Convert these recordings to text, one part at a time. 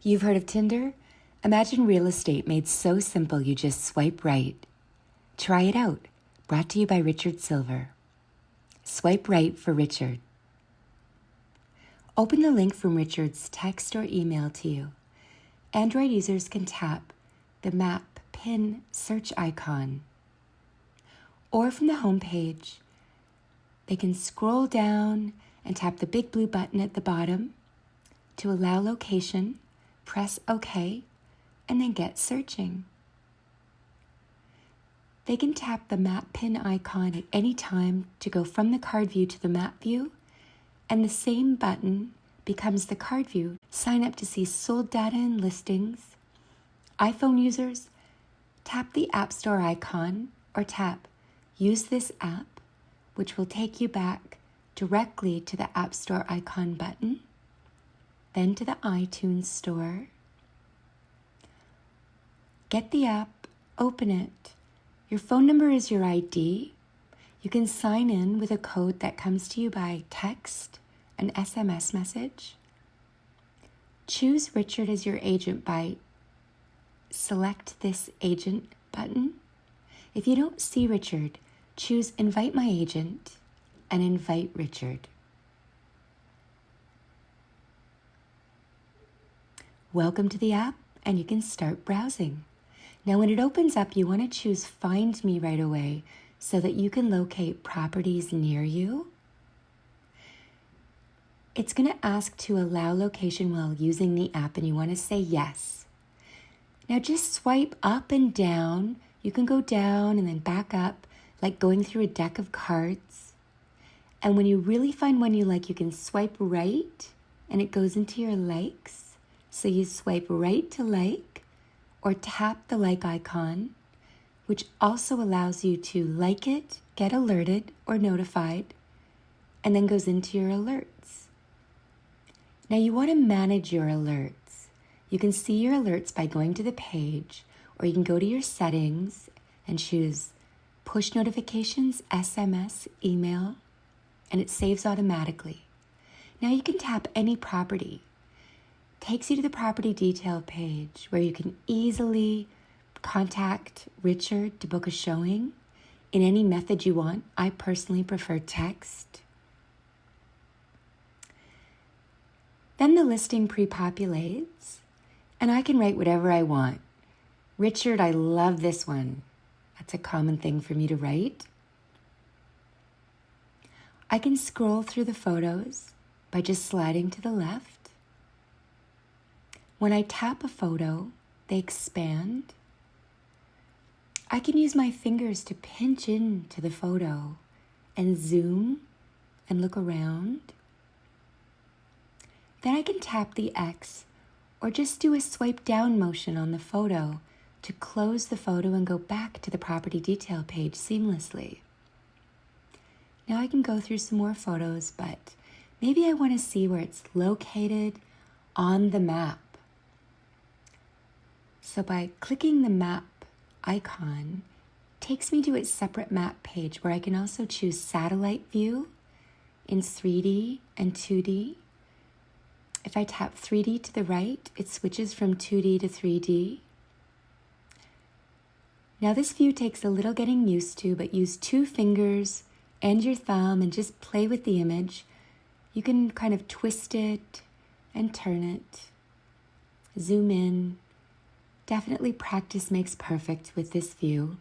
You've heard of Tinder? Imagine real estate made so simple you just swipe right. Try it out. Brought to you by Richard Silver. Swipe right for Richard. Open the link from Richard's text or email to you. Android users can tap the map pin search icon. Or from the home page, they can scroll down and tap the big blue button at the bottom to allow location, press OK, and then get searching. They can tap the map pin icon at any time to go from the card view to the map view, and the same button becomes the card view. Sign up to see sold data and listings. iPhone users, tap the App Store icon or tap Use this app, which will take you back directly to the App Store icon button, then to the iTunes Store. Get the app, open it. Your phone number is your ID. You can sign in with a code that comes to you by text, an SMS message. Choose Richard as your agent by select this agent button. If you don't see Richard, choose Invite My Agent and invite Richard. Welcome to the app, and you can start browsing. Now when it opens up, you want to choose Find Me right away so that you can locate properties near you. It's going to ask to allow location while using the app, and you want to say yes. Now just swipe up and down. You can go down and then back up, like going through a deck of cards. And when you really find one you like, you can swipe right, and it goes into your likes. So you swipe right to like, or tap the like icon, which also allows you to like it, get alerted or notified, and then goes into your alerts. Now you want to manage your alerts. You can see your alerts by going to the page, or you can go to your settings and choose push notifications, SMS, email, and it saves automatically. Now you can tap any property. Takes you to the property detail page where you can easily contact Richard to book a showing in any method you want. I personally prefer text. Then the listing pre-populates, and I can write whatever I want. Richard, I love this one. That's a common thing for me to write. I can scroll through the photos by just sliding to the left. When I tap a photo, they expand. I can use my fingers to pinch into the photo and zoom and look around. Then I can tap the X or just do a swipe down motion on the photo to close the photo and go back to the property detail page seamlessly. Now I can go through some more photos, but maybe I want to see where it's located on the map. So by clicking the map icon, it takes me to its separate map page where I can also choose satellite view in 3D and 2D. If I tap 3D to the right, it switches from 2D to 3D. Now this view takes a little getting used to, but use 2 fingers and your thumb and just play with the image. You can kind of twist it and turn it, zoom in. Definitely practice makes perfect with this view.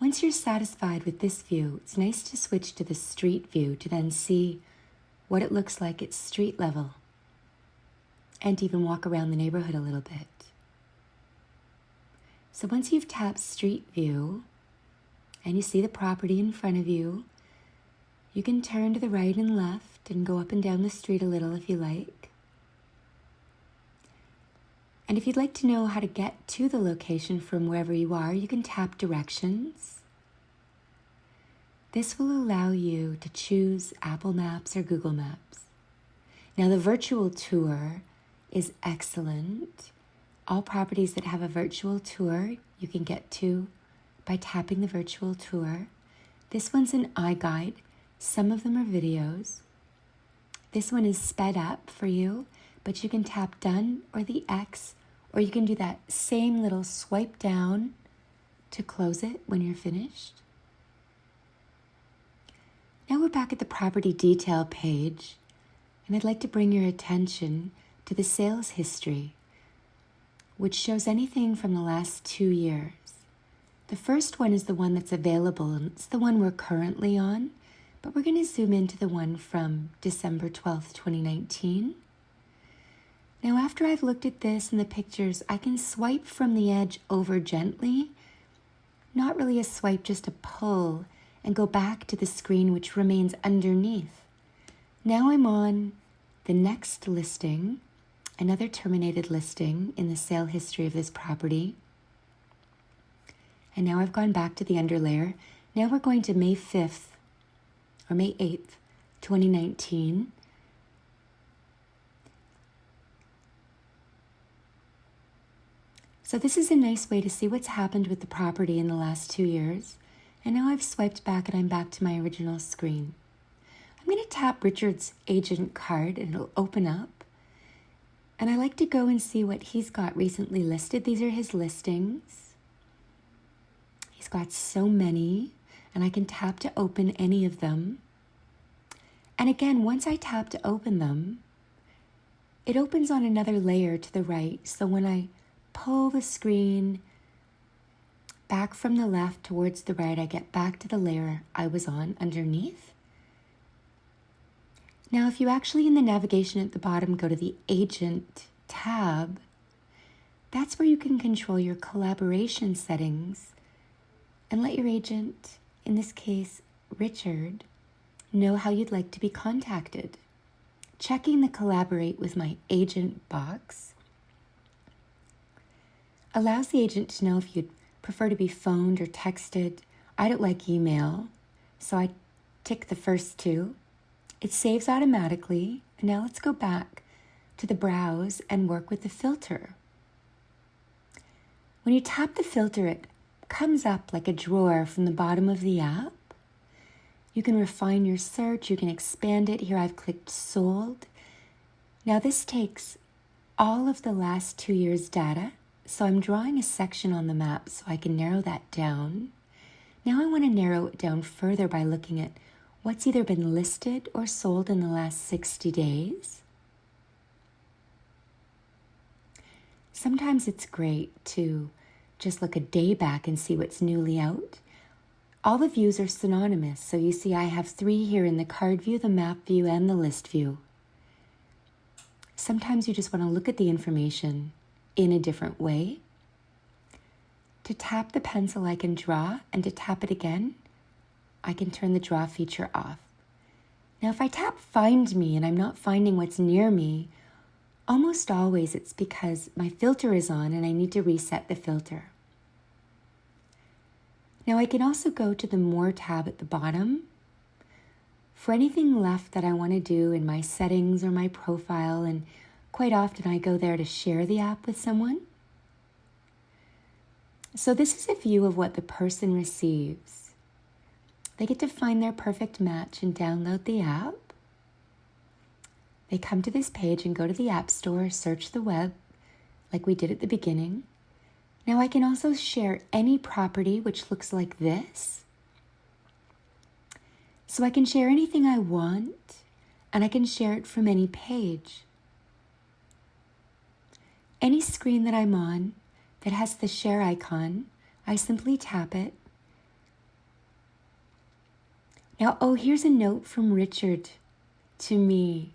Once you're satisfied with this view, it's nice to switch to the street view to then see what it looks like at street level and even walk around the neighborhood a little bit. So once you've tapped street view and you see the property in front of you, you can turn to the right and left and go up and down the street a little if you like. And if you'd like to know how to get to the location from wherever you are, you can tap directions. This will allow you to choose Apple Maps or Google Maps. Now the virtual tour is excellent. All properties that have a virtual tour you can get to by tapping the virtual tour. This one's an iGuide. Some of them are videos. This one is sped up for you, but you can tap done or the X, or you can do that same little swipe down to close it when you're finished. Now we're back at the property detail page, and I'd like to bring your attention to the sales history, which shows anything from the last 2 years. The first one is the one that's available, and it's the one we're currently on, but we're going to zoom into the one from December 12th, 2019. Now, after I've looked at this and the pictures, I can swipe from the edge over gently, not really a swipe, just a pull, and go back to the screen which remains underneath. Now I'm on the next listing, another terminated listing in the sale history of this property. And now I've gone back to the underlayer. Now we're going to May 5th, or May 8th, 2019. So this is a nice way to see what's happened with the property in the last 2 years. And now I've swiped back and I'm back to my original screen. I'm going to tap Richard's agent card and it'll open up. And I like to go and see what he's got recently listed. These are his listings. He's got so many, and I can tap to open any of them. And again, once I tap to open them, it opens on another layer to the right. So when I pull the screen back from the left towards the right, I get back to the layer I was on underneath. Now, if you actually in the navigation at the bottom go to the Agent tab, that's where you can control your collaboration settings and let your agent, in this case, Richard, know how you'd like to be contacted. Checking the Collaborate with My Agent box allows the agent to know if you'd prefer to be phoned or texted. I don't like email, so I tick the first two. It saves automatically, and now let's go back to the browse and work with the filter. When you tap the filter, it comes up like a drawer from the bottom of the app. You can refine your search, you can expand it. Here I've clicked sold. Now this takes all of the last 2 years' data, so I'm drawing a section on the map so I can narrow that down. Now I want to narrow it down further by looking at what's either been listed or sold in the last 60 days. Sometimes it's great to just look a day back and see what's newly out. All the views are synonymous, so you see I have 3 here in the card view, the map view, and the list view. Sometimes you just want to look at the information in a different way. To tap the pencil, I can draw, and to tap it again, I can turn the draw feature off. Now, if I tap Find Me and I'm not finding what's near me, almost always it's because my filter is on and I need to reset the filter. Now I can also go to the More tab at the bottom. For anything left that I want to do in my settings or my profile, and quite often I go there to share the app with someone. So this is a view of what the person receives. They get to find their perfect match and download the app. They come to this page and go to the App Store, search the web, like we did at the beginning. Now I can also share any property which looks like this. So I can share anything I want, and I can share it from any page. Any screen that I'm on that has the share icon, I simply tap it. Now, here's a note from Richard to me.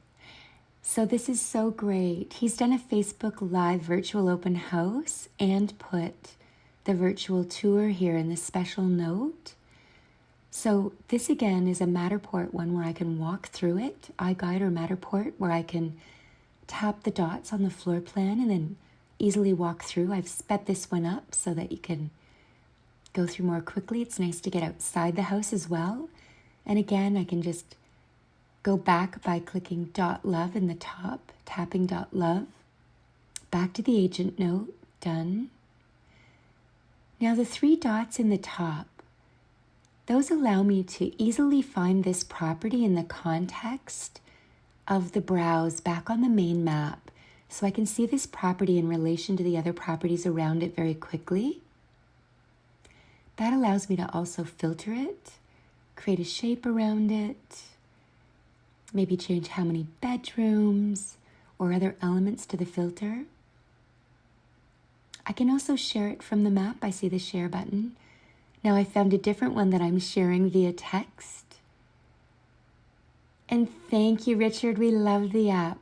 So this is so great. He's done a Facebook Live virtual open house and put the virtual tour here in this special note. So this again is a Matterport one where I can walk through it, iGuide or Matterport, where I can tap the dots on the floor plan and then easily walk through. I've sped this one up so that you can go through more quickly. It's nice to get outside the house as well. And again, I can just go back by clicking .love in the top, tapping .love, back to the agent note, done. Now the 3 dots in the top, those allow me to easily find this property in the context of the browse back on the main map. So I can see this property in relation to the other properties around it very quickly. That allows me to also filter it, create a shape around it, maybe change how many bedrooms or other elements to the filter. I can also share it from the map. I see the share button. Now I found a different one that I'm sharing via text. And thank you, Richard. We love the app.